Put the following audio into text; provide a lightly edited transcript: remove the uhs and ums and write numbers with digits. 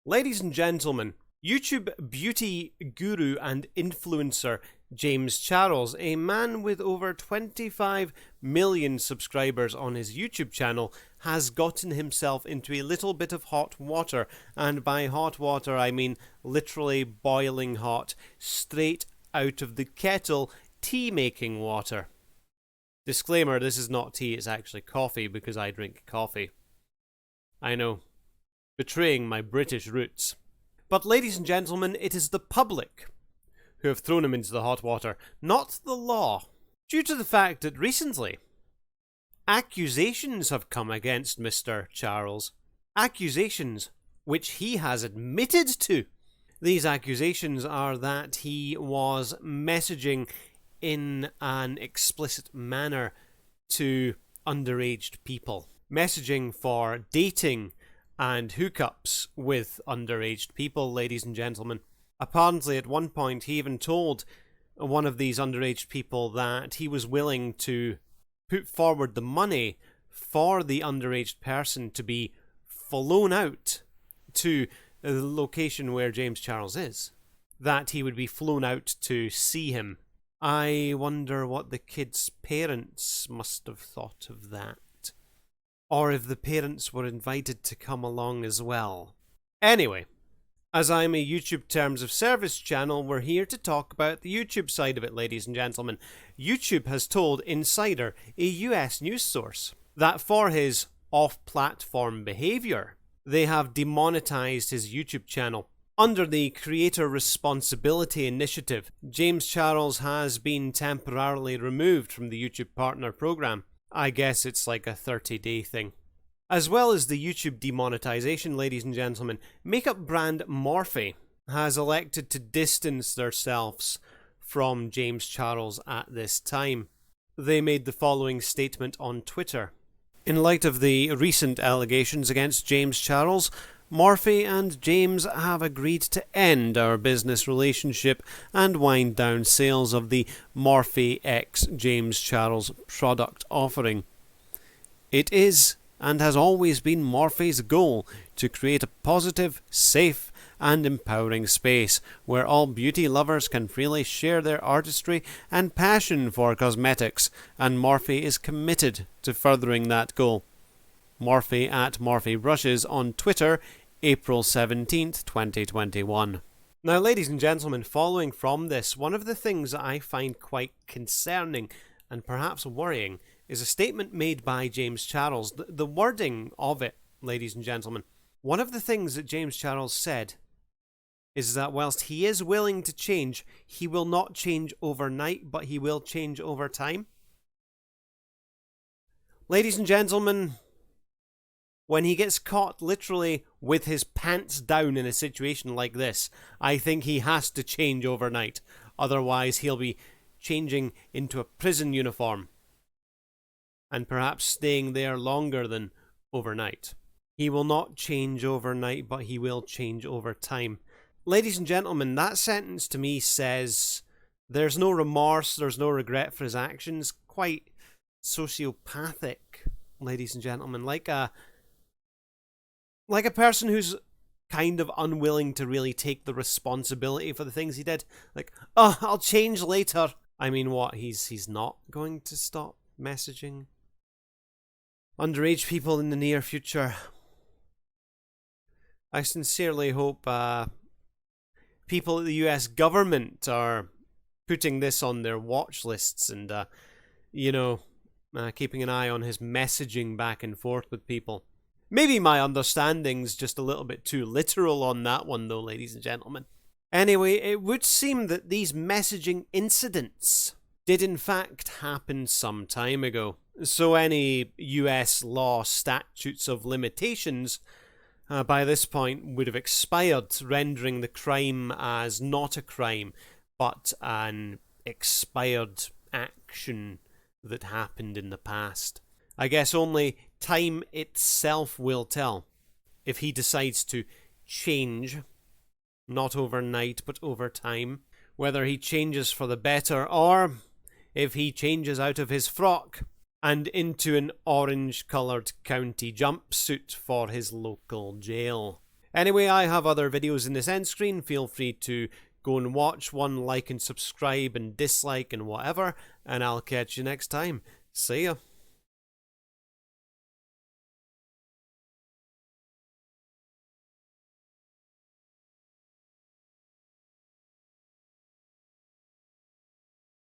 Ladies and gentlemen, YouTube beauty guru and influencer James Charles, a man with over 25 million subscribers on his YouTube channel, has gotten himself into a little bit of hot water. And by hot water, I mean literally boiling hot, straight out of the kettle, tea-making water. Disclaimer, this is not tea, it's actually coffee, because I drink coffee. I know. Betraying my British roots. But ladies and gentlemen, it is the public who have thrown him into the hot water, not the law. Due to the fact that recently, accusations have come against Mr. Charles. Accusations which he has admitted to. These accusations are that he was messaging in an explicit manner to underage people. Messaging for dating and hookups with underage people, ladies and gentlemen. Apparently, at one point, he even told one of these underage people that he was willing to put forward the money for the underage person to be flown out to the location where James Charles is. That he would be flown out to see him. I wonder what the kid's parents must have thought of that. Or if the parents were invited to come along as well. Anyway, as I'm a YouTube Terms of Service channel, we're here to talk about the YouTube side of it, ladies and gentlemen. YouTube has told Insider, a US news source, that for his off-platform behaviour, they have demonetized his YouTube channel. Under the Creator Responsibility Initiative, James Charles has been temporarily removed from the YouTube Partner Program. I guess it's like a 30-day thing. As well as the YouTube demonetization, ladies and gentlemen, makeup brand Morphe has elected to distance themselves from James Charles at this time. They made the following statement on Twitter. In light of the recent allegations against James Charles, Morphe and James have agreed to end our business relationship and wind down sales of the Morphe X James Charles product offering. It is and has always been Morphe's goal to create a positive, safe and empowering space where all beauty lovers can freely share their artistry and passion for cosmetics, and Morphe is committed to furthering that goal. Morphe at Morphe Brushes on Twitter, April 17th, 2021. Now, ladies and gentlemen, following from this, one of the things that I find quite concerning and perhaps worrying is a statement made by James Charles. The wording of it, ladies and gentlemen, one of the things that James Charles said is that whilst he is willing to change, he will not change overnight, but he will change over time. Ladies and gentlemen, when he gets caught literally with his pants down in a situation like this, I think he has to change overnight. Otherwise, he'll be changing into a prison uniform and perhaps staying there longer than overnight. He will not change overnight, but he will change over time. Ladies and gentlemen, that sentence to me says there's no remorse, there's no regret for his actions. Quite sociopathic, ladies and gentlemen. Like a person who's kind of unwilling to really take the responsibility for the things he did. Like, oh, I'll change later. I mean, what, he's not going to stop messaging underage people in the near future? I sincerely hope people at the US government are putting this on their watch lists and, keeping an eye on his messaging back and forth with people. Maybe my understanding's just a little bit too literal on that one though, ladies and gentlemen. Anyway, it would seem that these messaging incidents did in fact happen some time ago. So any US law statutes of limitations by this point would have expired, rendering the crime as not a crime, but an expired action that happened in the past. I guess only time itself will tell if he decides to change, not overnight but over time, whether he changes for the better or if he changes out of his frock and into an orange-coloured county jumpsuit for his local jail. Anyway, I have other videos in this end screen. Feel free to go and watch one, like and subscribe and dislike and whatever, and I'll catch you next time. See ya.